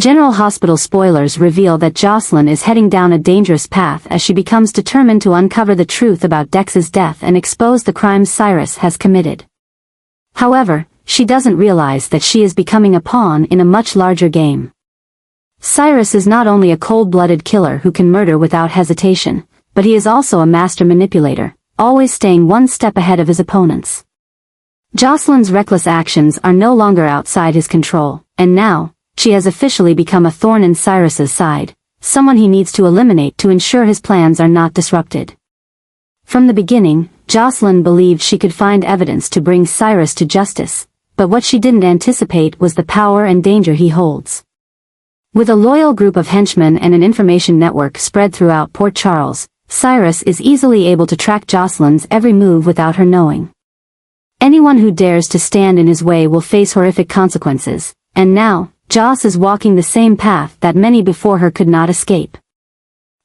General Hospital spoilers reveal that Josslyn is heading down a dangerous path as she becomes determined to uncover the truth about Dex's death and expose the crimes Cyrus has committed. However, she doesn't realize that she is becoming a pawn in a much larger game. Cyrus is not only a cold-blooded killer who can murder without hesitation, but he is also a master manipulator, always staying one step ahead of his opponents. Josslyn's reckless actions are no longer outside his control, and now, she has officially become a thorn in Cyrus's side, someone he needs to eliminate to ensure his plans are not disrupted. From the beginning, Josslyn believed she could find evidence to bring Cyrus to justice, but what she didn't anticipate was the power and danger he holds. With a loyal group of henchmen and an information network spread throughout Port Charles, Cyrus is easily able to track Josslyn's every move without her knowing. Anyone who dares to stand in his way will face horrific consequences, and now, Joss is walking the same path that many before her could not escape.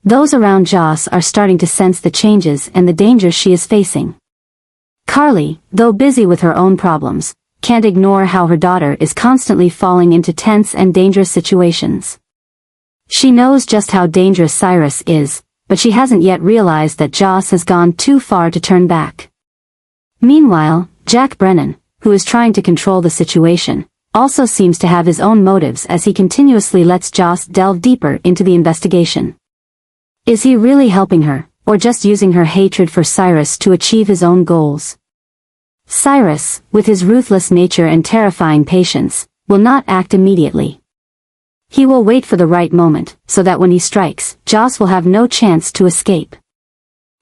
Those around Joss are starting to sense the changes and the dangers she is facing. Carly, though busy with her own problems, can't ignore how her daughter is constantly falling into tense and dangerous situations. She knows just how dangerous Cyrus is, but she hasn't yet realized that Joss has gone too far to turn back. Meanwhile, Jack Brennan, who is trying to control the situation, also seems to have his own motives as he continuously lets Joss delve deeper into the investigation. Is he really helping her, or just using her hatred for Cyrus to achieve his own goals? Cyrus, with his ruthless nature and terrifying patience, will not act immediately. He will wait for the right moment, so that when he strikes, Joss will have no chance to escape.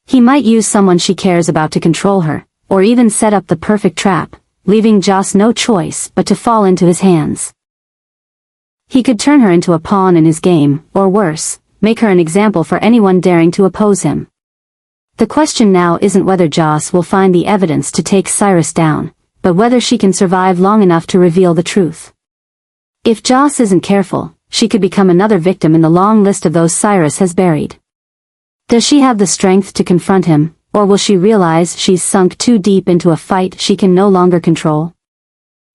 He might use someone she cares about to control her, or even set up the perfect trap, leaving Joss no choice but to fall into his hands. He could turn her into a pawn in his game, or worse, make her an example for anyone daring to oppose him. The question now isn't whether Joss will find the evidence to take Cyrus down, but whether she can survive long enough to reveal the truth. If Joss isn't careful, she could become another victim in the long list of those Cyrus has buried. Does she have the strength to confront him, or will she realize she's sunk too deep into a fight she can no longer control?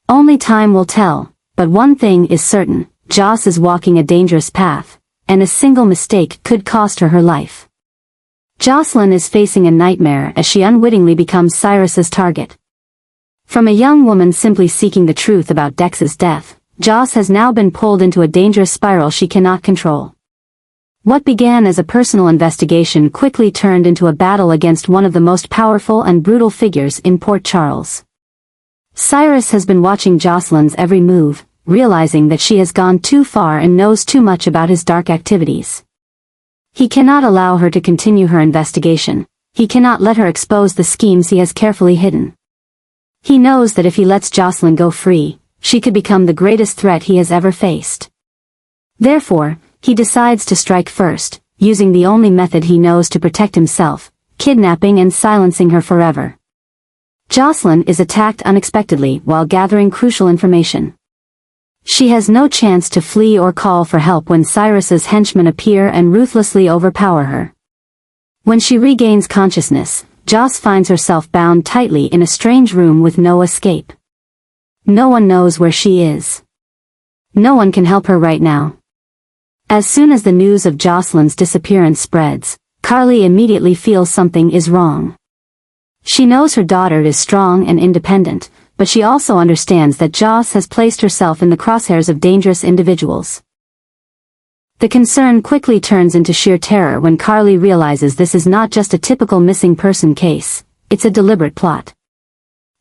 Only time will tell, but one thing is certain, Joss is walking a dangerous path, and a single mistake could cost her life. Josslyn is facing a nightmare as she unwittingly becomes Cyrus's target. From a young woman simply seeking the truth about Dex's death, Joss has now been pulled into a dangerous spiral she cannot control. What began as a personal investigation quickly turned into a battle against one of the most powerful and brutal figures in Port Charles. Cyrus has been watching Josslyn's every move, realizing that she has gone too far and knows too much about his dark activities. He cannot allow her to continue her investigation. He cannot let her expose the schemes he has carefully hidden. He knows that if he lets Josslyn go free, she could become the greatest threat he has ever faced. Therefore, he decides to strike first, using the only method he knows to protect himself, kidnapping and silencing her forever. Josslyn is attacked unexpectedly while gathering crucial information. She has no chance to flee or call for help when Cyrus's henchmen appear and ruthlessly overpower her. When she regains consciousness, Joss finds herself bound tightly in a strange room with no escape. No one knows where she is. No one can help her right now. As soon as the news of Josslyn's disappearance spreads, Carly immediately feels something is wrong. She knows her daughter is strong and independent, but she also understands that Joss has placed herself in the crosshairs of dangerous individuals. The concern quickly turns into sheer terror when Carly realizes this is not just a typical missing person case, it's a deliberate plot.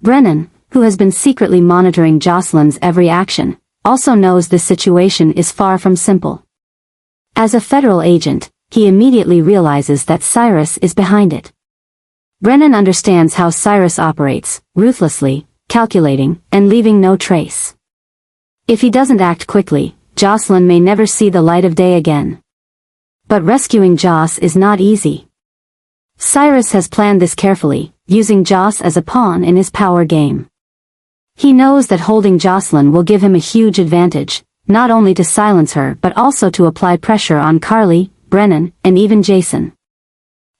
Brennan, who has been secretly monitoring Josslyn's every action, also knows this situation is far from simple. As a federal agent, he immediately realizes that Cyrus is behind it. Brennan understands how Cyrus operates, ruthlessly, calculating, and leaving no trace. If he doesn't act quickly, Josslyn may never see the light of day again. But rescuing Joss is not easy. Cyrus has planned this carefully, using Joss as a pawn in his power game. He knows that holding Josslyn will give him a huge advantage, not only to silence her but also to apply pressure on Carly, Brennan, and even Jason.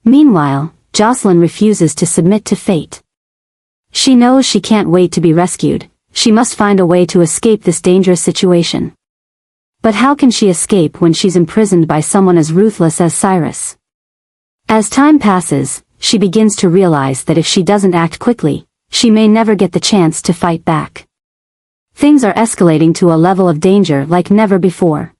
Meanwhile, Josslyn refuses to submit to fate. She knows she can't wait to be rescued, she must find a way to escape this dangerous situation. But how can she escape when she's imprisoned by someone as ruthless as Cyrus? As time passes, she begins to realize that if she doesn't act quickly, she may never get the chance to fight back. Things are escalating to a level of danger like never before.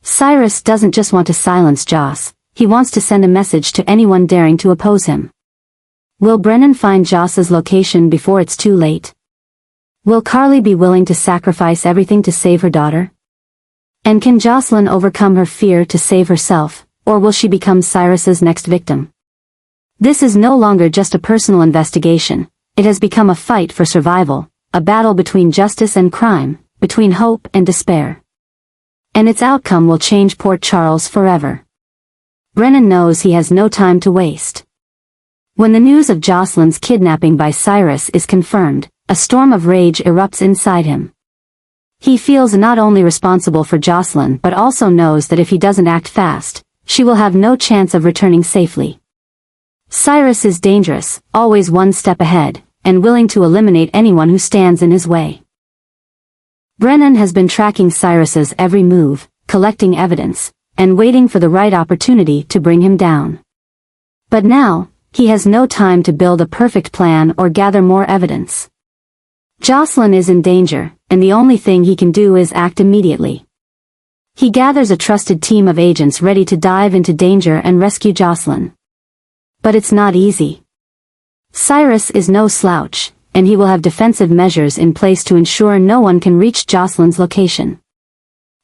Cyrus doesn't just want to silence Joss, he wants to send a message to anyone daring to oppose him. Will Brennan find Joss's location before it's too late? Will Carly be willing to sacrifice everything to save her daughter? And can Josslyn overcome her fear to save herself, or will she become Cyrus's next victim? This is no longer just a personal investigation, it has become a fight for survival, a battle between justice and crime, between hope and despair. And its outcome will change Port Charles forever. Brennan knows he has no time to waste. When the news of Josslyn's kidnapping by Cyrus is confirmed, a storm of rage erupts inside him. He feels not only responsible for Josslyn but also knows that if he doesn't act fast, she will have no chance of returning safely. Cyrus is dangerous, always one step ahead, and willing to eliminate anyone who stands in his way. Brennan has been tracking Cyrus's every move, collecting evidence, and waiting for the right opportunity to bring him down. But now, he has no time to build a perfect plan or gather more evidence. Josslyn is in danger, and the only thing he can do is act immediately. He gathers a trusted team of agents ready to dive into danger and rescue Josslyn. But it's not easy. Cyrus is no slouch, and he will have defensive measures in place to ensure no one can reach Josslyn's location.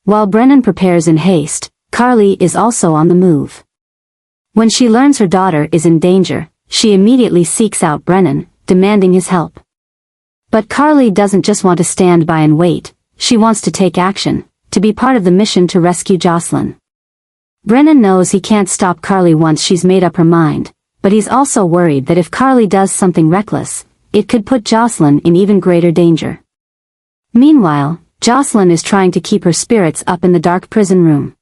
While Brennan prepares in haste, Carly is also on the move. When she learns her daughter is in danger, she immediately seeks out Brennan, demanding his help. But Carly doesn't just want to stand by and wait, she wants to take action, to be part of the mission to rescue Josslyn. Brennan knows he can't stop Carly once she's made up her mind, but he's also worried that if Carly does something reckless, it could put Josslyn in even greater danger. Meanwhile, Josslyn is trying to keep her spirits up in the dark prison room.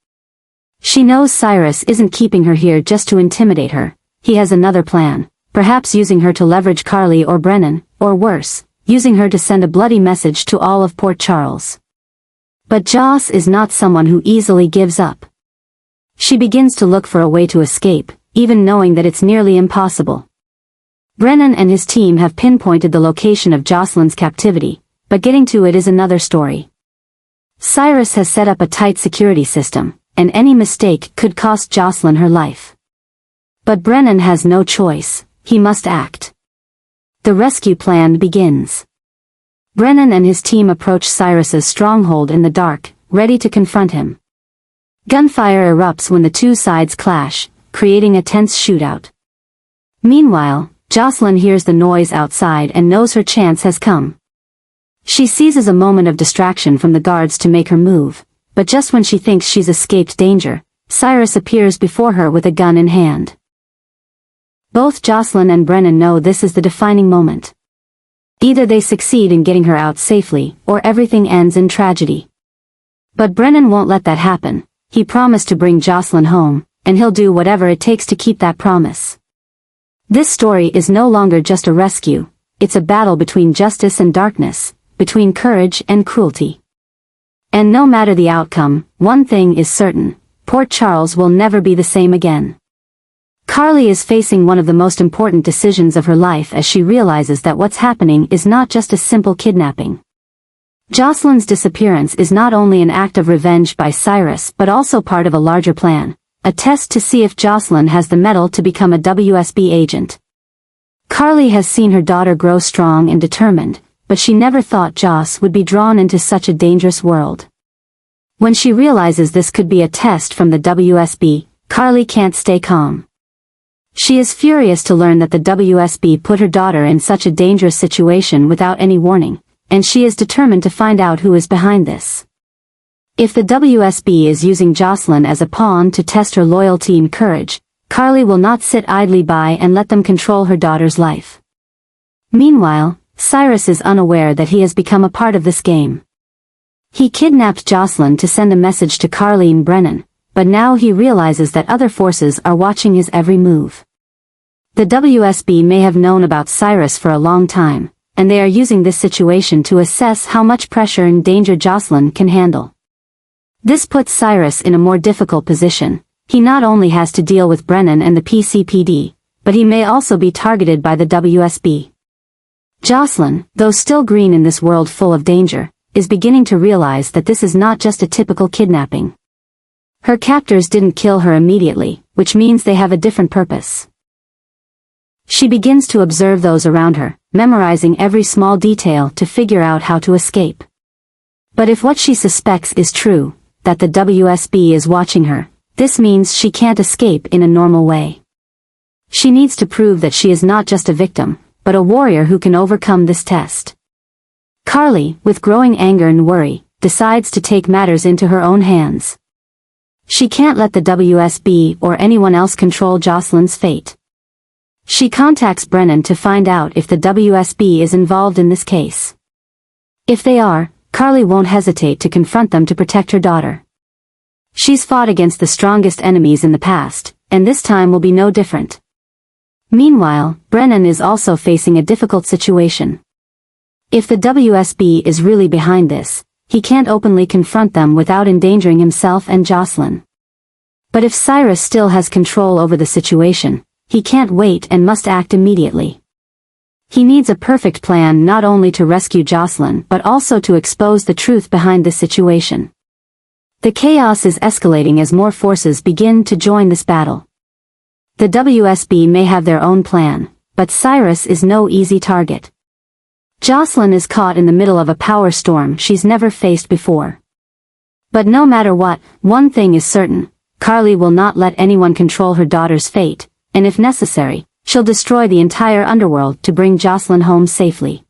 She knows Cyrus isn't keeping her here just to intimidate her, he has another plan, perhaps using her to leverage Carly or Brennan, or worse, using her to send a bloody message to all of Port Charles. But Joss is not someone who easily gives up. She begins to look for a way to escape, even knowing that it's nearly impossible. Brennan and his team have pinpointed the location of Josslyn's captivity, but getting to it is another story. Cyrus has set up a tight security system, and any mistake could cost Josslyn her life. But Brennan has no choice, he must act. The rescue plan begins. Brennan and his team approach Cyrus's stronghold in the dark, ready to confront him. Gunfire erupts when the two sides clash, creating a tense shootout. Meanwhile, Josslyn hears the noise outside and knows her chance has come. She seizes a moment of distraction from the guards to make her move, but just when she thinks she's escaped danger, Cyrus appears before her with a gun in hand. Both Josslyn and Brennan know this is the defining moment. Either they succeed in getting her out safely, or everything ends in tragedy. But Brennan won't let that happen, he promised to bring Josslyn home, and he'll do whatever it takes to keep that promise. This story is no longer just a rescue, it's a battle between justice and darkness, between courage and cruelty. And no matter the outcome, one thing is certain, Port Charles will never be the same again. Carly is facing one of the most important decisions of her life as she realizes that what's happening is not just a simple kidnapping. Josslyn's disappearance is not only an act of revenge by Cyrus but also part of a larger plan, a test to see if Josslyn has the mettle to become a WSB agent. Carly has seen her daughter grow strong and determined, but she never thought Joss would be drawn into such a dangerous world. When she realizes this could be a test from the WSB, Carly can't stay calm. She is furious to learn that the WSB put her daughter in such a dangerous situation without any warning, and she is determined to find out who is behind this. If the WSB is using Josslyn as a pawn to test her loyalty and courage, Carly will not sit idly by and let them control her daughter's life. Meanwhile, Cyrus is unaware that he has become a part of this game. He kidnapped Josslyn to send a message to Carly and Brennan, but now he realizes that other forces are watching his every move. The WSB may have known about Cyrus for a long time, and they are using this situation to assess how much pressure and danger Josslyn can handle. This puts Cyrus in a more difficult position. He not only has to deal with Brennan and the PCPD, but he may also be targeted by the WSB. Josslyn, though still green in this world full of danger, is beginning to realize that this is not just a typical kidnapping. Her captors didn't kill her immediately, which means they have a different purpose. She begins to observe those around her, memorizing every small detail to figure out how to escape. But if what she suspects is true, that the WSB is watching her, this means she can't escape in a normal way. She needs to prove that she is not just a victim, but a warrior who can overcome this test. Carly, with growing anger and worry, decides to take matters into her own hands. She can't let the WSB or anyone else control Josslyn's fate. She contacts Brennan to find out if the WSB is involved in this case. If they are, Carly won't hesitate to confront them to protect her daughter. She's fought against the strongest enemies in the past, and this time will be no different. Meanwhile, Brennan is also facing a difficult situation. If the WSB is really behind this, he can't openly confront them without endangering himself and Josslyn. But if Cyrus still has control over the situation, he can't wait and must act immediately. He needs a perfect plan not only to rescue Josslyn but also to expose the truth behind this situation. The chaos is escalating as more forces begin to join this battle. The WSB may have their own plan, but Cyrus is no easy target. Josslyn is caught in the middle of a power storm she's never faced before. But no matter what, one thing is certain, Carly will not let anyone control her daughter's fate, and if necessary, she'll destroy the entire underworld to bring Josslyn home safely.